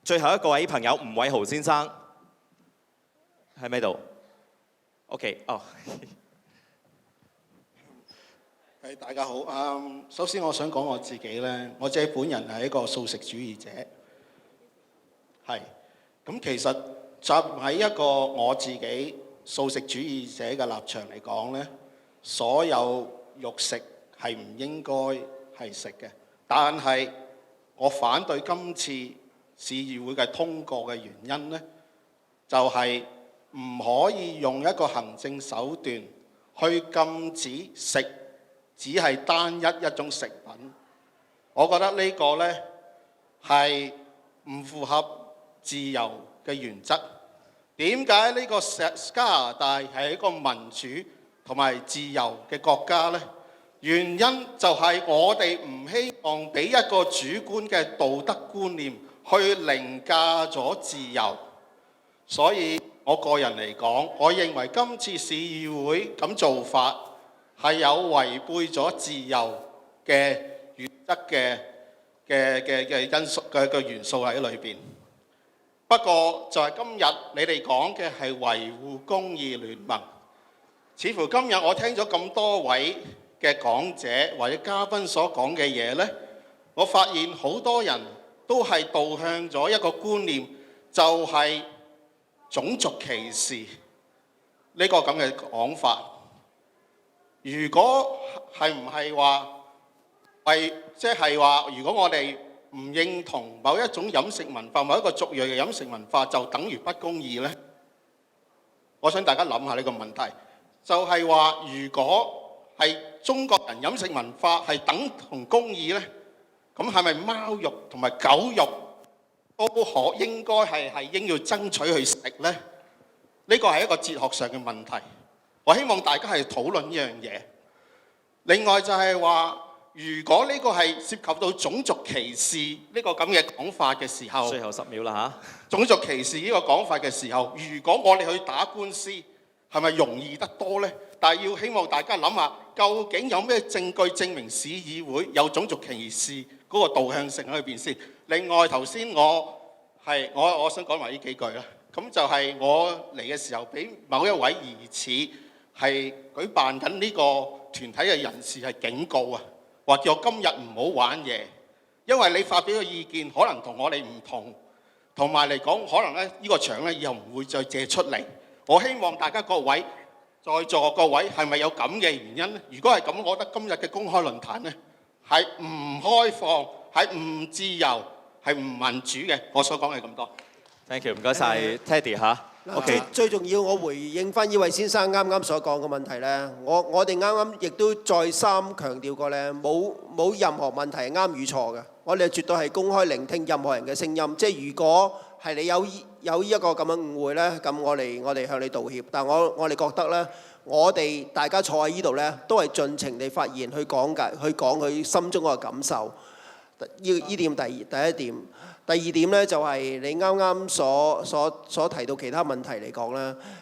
最後一個位朋友吳偉豪先生喺咪度 ？OK， 哦。大家好。首先我想講我自己咧，我自己本人係一個素食主義者。係。咁其實站喺一個我自己素食主義者嘅立場嚟講咧，所有肉食係唔應該係食嘅。但係我反對今次市議會嘅通過嘅原因咧，就係唔可以用一個行政手段去禁止食只係單一種食品。我覺得呢個咧係唔符合自由嘅原則。點解呢個加拿大係一個民主同埋自由嘅國家呢？原因就係我哋唔希望俾一個主觀嘅道德觀念去凌駕咗自由。所以我個人嚟講，我認為今次市議會咁做法係有違背咗自由嘅原則嘅因素嘅元素喺裏邊。不過就係今日你哋講嘅係維護公義聯盟，似乎今日我聽咗咁多位嘅講者或者嘉賓所講嘅嘢呢，我發現好多人都係導向咗一個觀念，就係種族歧視呢個咁嘅講法。如果係唔係話即係話，如果我哋唔認同某一種飲食文化，某一個族裔嘅飲食文化，就等於不公義呢？我想大家諗下呢個問題，就係話如果係中國人飲食文化係等同公義呢，咁係咪貓肉同埋狗肉都應該應要爭取去食呢？呢個係一個哲學上嘅問題。我希望大家係討論呢樣嘢。另外就係話，如果呢個係涉及到種族歧視呢個咁嘅講法嘅時候，最後10秒啦嚇。種族歧視呢個講法嘅時候，如果我哋去打官司，係咪容易得多呢？但係要希望大家諗下，究竟有咩證據證明市議會有種族歧視嗰個導向性喺裏邊先？另外頭先我想講埋呢幾句啦。咁就係我嚟嘅時候，俾某一位疑似係舉辦緊呢個團體嘅人士係警告啊，話叫我今日唔好玩嘢，因為你發表嘅意見可能同我哋唔同，同埋嚟講可能咧呢個場咧以後唔會再借出嚟。我希望大家各位在座各位係咪有咁嘅原因呢？如果係咁，我覺得今日嘅公開論壇呢係唔開放、係唔自由、係唔民主嘅。我所講係咁多。Thank you， 唔該晒 Teddy 嚇。OK， 最重要，我回應翻呢位先生啱啱所講嘅問題咧，我哋啱啱亦都再三強調過咧，冇任何問題係啱與錯嘅，我哋絕對係公開聆聽任何人嘅聲音。即係如果係你有呢一個咁樣誤會咧，咁我哋向你道歉。但我哋覺得咧，我哋大家坐喺呢度咧，都係盡情地發言去講佢心中個感受。呢點第一點。第二點咧就係你啱啱所提到其他問題嚟講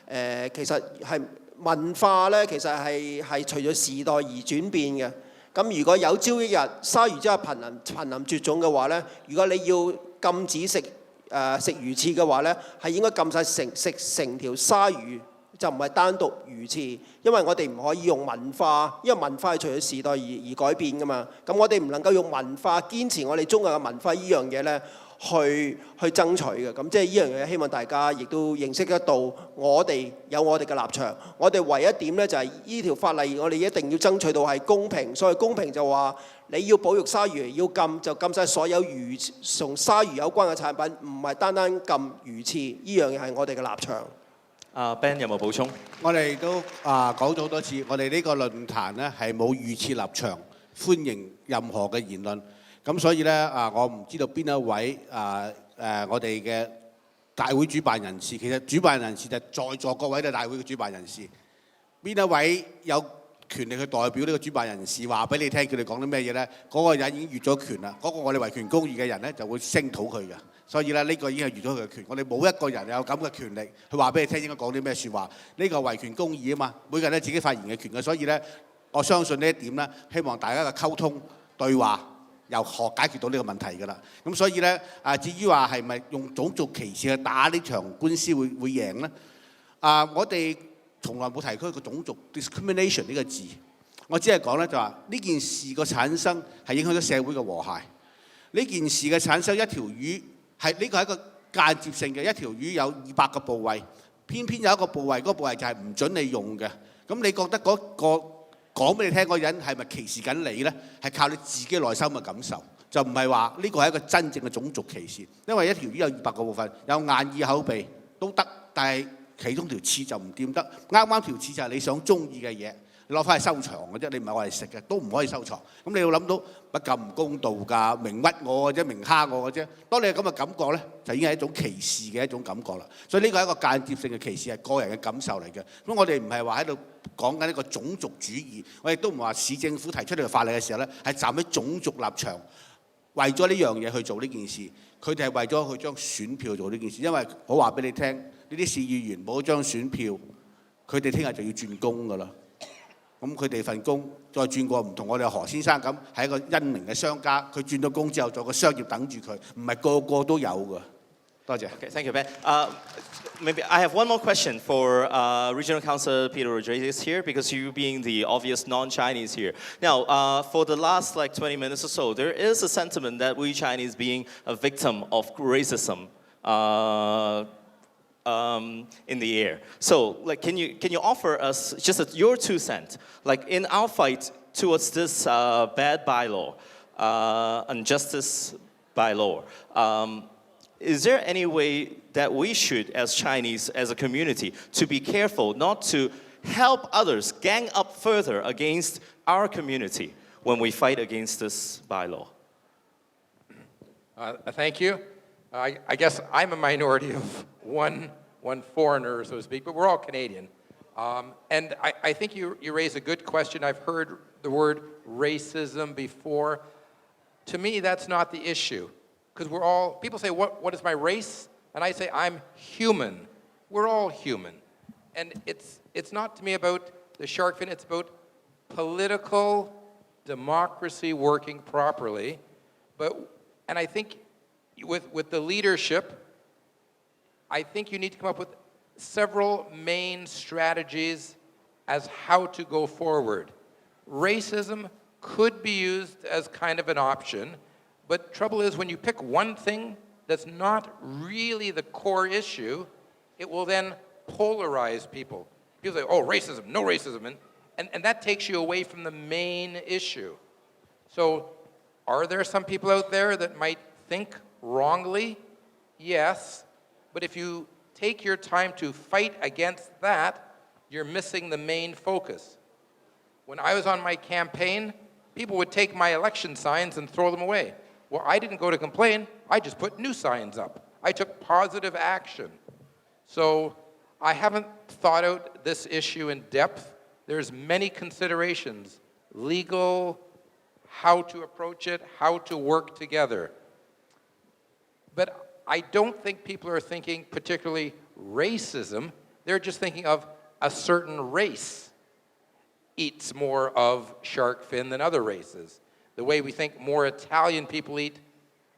咧，其實係文化咧，其實係隨住時代而轉變嘅。咁如果有朝一日鯊魚真係瀕臨絕種嘅話咧，如果你要禁止食魚翅嘅話咧，係應該禁晒成條鯊魚，就唔係單獨魚翅，因為我哋唔可以用文化，因為文化係隨住時代而改變噶嘛。咁我哋唔能夠用文化堅持我哋中國嘅文化呢樣嘢咧。去爭取嘅，咁即係呢樣嘢，希望大家亦都認識得到，我哋有我哋嘅立場。我哋唯一點咧就係呢條法例，我哋一定要爭取到係公平。所以公平就話你要保育鯊魚，要禁就禁晒所有同鯊魚有關嘅產品，唔係單單禁魚翅。呢樣嘢係我哋嘅立場。Ben 有冇補充？我哋都講咗好多次，我哋呢個論壇咧係冇預設立場，歡迎任何嘅言論。咁所以咧我唔知道邊一位我哋嘅大會主辦人士，其實主辦人士就係在座各位嘅大會嘅主辦人士，邊一位有權力去代表呢個主辦人士話俾你聽，叫你講啲咩嘢咧？嗰個人已經越咗權啦，嗰個我哋維權公義嘅人咧就會聲討佢嘅。所以咧呢個已經係越咗佢嘅權，我哋冇一個人有咁嘅權力去話俾你聽應該講啲咩説話。呢個維權公義啊嘛，每個人都自己發言嘅權嘅，所以咧我相信呢一點咧，希望大家嘅溝通對話。又解決到呢個問題㗎啦，咁所以咧至於話係咪用種族歧視去打呢場官司會贏咧？我哋從來冇提出一個種族 discrimination 呢個字，我只係講咧就話呢件事個產生係影響咗社會嘅和諧。呢件事嘅產生，一條魚係呢個係一個間接性嘅，一條魚有200個部位，偏偏有一個部位，嗰個部位就係唔準你用嘅。咁你覺得嗰個講俾你聽嗰個人係咪歧視緊你呢？係靠你自己內心嘅感受，就唔係話呢個係一個真正嘅種族歧視。因為一條魚有200個部分，有眼耳口鼻都得，但係其中條刺就唔掂得。啱啱條刺就係你想中意嘅嘢，你攞翻去收藏嘅啫，你唔係攞嚟食嘅，都唔可以收藏。咁你要諗到乜咁唔公道㗎？明屈我嘅啫，明蝦我嘅啫。當你有咁嘅感覺呢，就已經係一種歧視嘅一種感覺啦。所以呢個係一個間接性嘅歧視，係個人嘅感受嚟嘅。咁我哋唔係話喺度講緊呢個種族主義，我亦都唔話市政府提出呢個法例嘅時候呢，係站喺種族立場，為咗呢樣嘢去做呢件事。佢哋係為咗去將選票做呢件事，因為我話俾你聽，呢啲市議員冇張選票，佢哋聽日就要轉工㗎啦。咁佢哋份工再轉過唔同我哋何先生咁，係一個恩明嘅商家，佢轉到工之後做個商業等住佢，唔係個個都有㗎。多謝。Okay, thank you, Ben. Maybe I have one more question for Regional Councillor Peter Rodriguez here, because you being the obvious non-Chinese here. Now, for the last 20 minutes or so, there is a sentiment that we Chinese being a victim of racism. In the air. So, can you offer us just your 2 cents? In our fight towards this bad bylaw, injustice bylaw, is there any way that we should, as Chinese, as a community, to be careful not to help others gang up further against our community when we fight against this bylaw? Thank you. I guess I'm a minority of one foreigner, so to speak, but we're all Canadian. And I think you raise a good question. I've heard the word racism before. To me, that's not the issue. Because people say, what is my race? And I say, I'm human. We're all human. And it's not to me about the shark fin, it's about political democracy working properly. And I think with the leadership, I think you need to come up with several main strategies as how to go forward. Racism could be used as kind of an option, but trouble is when you pick one thing that's not really the core issue, it will then polarize people. people say, oh, racism, no racism, and that takes you away from the main issue. So are there some people out there that might think wrongly? Yes, but if you take your time to fight against that, you're missing the main focus. When I was on my campaign, people would take my election signs and throw them away. Well, I didn't go to complain, I just put new signs up. I took positive action. So I haven't thought out this issue in depth. There's many considerations, legal, how to approach it, how to work together. But I don't think people are thinking particularly racism. They're just thinking of a certain race eats more of shark fin than other races. The way we think more Italian people eat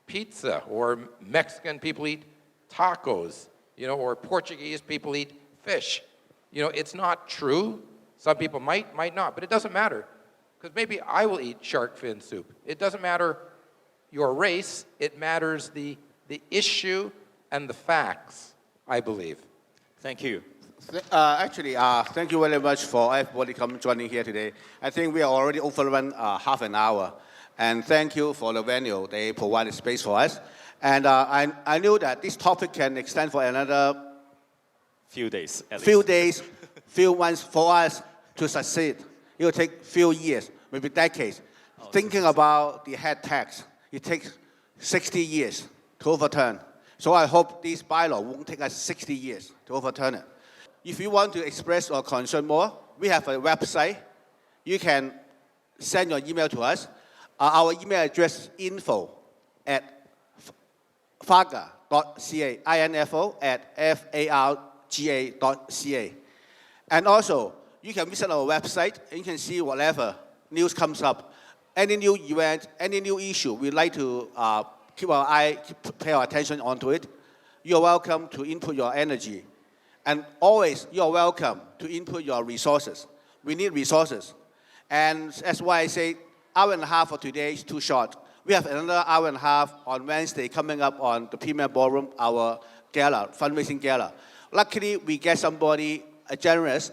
pizza, or Mexican people eat tacos, or Portuguese people eat fish. It's not true. Some people might not, but it doesn't matter. Because maybe I will eat shark fin soup. It doesn't matter your race, it matters the issue and the facts, I believe. Thank you. Thank you very much for everybody joining here today. I think we are already overrun half an hour. And thank you for the venue. They provided space for us. And I knew that this topic can extend for another few days, few months for us to succeed. It will take few years, maybe decades. Thinking about the head tax, it takes 60 years to overturn. So I hope this bylaw won't take us 60 years to overturn it. If you want to express your concern more, we have a website. You can send your email to us. Our email address is info@farga.ca, info@farga.ca. And also, you can visit our website and you can see whatever news comes up. Any new event, any new issue, we'd like to pay our attention onto it. You're welcome to input your energy. And always, you're welcome to input your resources. We need resources. And that's why I say, hour and a half for today is too short. We have another hour and a half on Wednesday coming up on the Premier Ballroom, our gala, fundraising gala. Luckily, we get somebody, a generous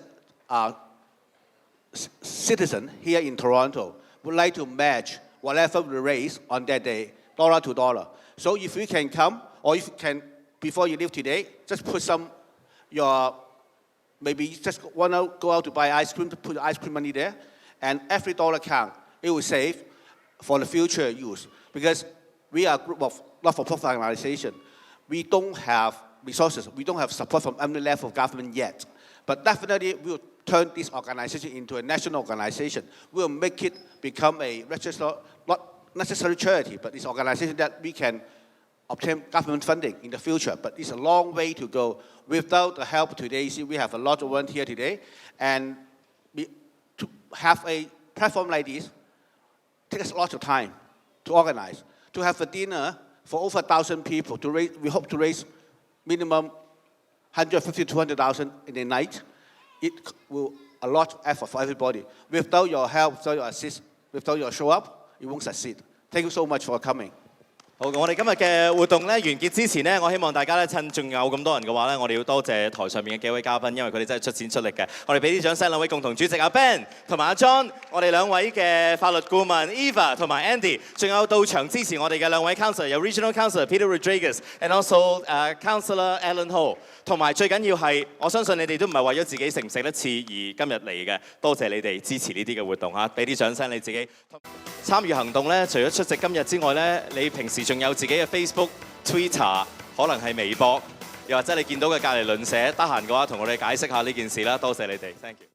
citizen here in Toronto, would like to match whatever we raise on that day, dollar to dollar. So if you can come, or if you can, before you leave today, just put maybe you just want to go out to buy ice cream, to put ice cream money there, and every dollar count. It will save for the future use. Because we are a group of not-for-profit organization. We don't have resources. We don't have support from any level of government yet. But definitely, we will turn this organization into a national organization. We will make it become a registered, not necessarily charity, but it's an organization that we can obtain government funding in the future. But it's a long way to go. Without the help today, we have a lot of volunteers here today. And to have a platform like this, takes us a lot of time to organize. To have a dinner for over 1,000 people, we hope to raise minimum 150 to 200,000 in a night. It will a lot of effort for everybody. Without your help, without your assist, without your show up, it won't succeed. Thank you so much for coming. 好，我哋今日嘅活動咧完結之前咧，我希望大家咧趁仲有咁多人嘅話咧，我哋要多謝台上面嘅幾位嘉賓，因為佢哋真係出錢出力嘅。我哋俾啲掌聲兩位共同主席阿 Ben 同埋阿 John， 我哋兩位嘅法律顧問 Eva 同埋 Andy， 仲有到場支持我哋嘅兩位 Councillor， 有 Regional Councillor Peter Rodriguez，and also Councillor Alan Ho。同埋最緊要係，我相信你哋都唔係為咗自己食唔食得似而今日嚟嘅，多謝你哋支持呢啲嘅活動嚇，俾啲掌聲你自己。參與行動咧，除咗出席今日之外咧，你平時仲有自己嘅 Facebook、Twitter， 可能係微博，又或者你見到嘅隔離鄰舍，得閒嘅話同我哋解釋下呢件事啦。多謝你哋 ，thank you。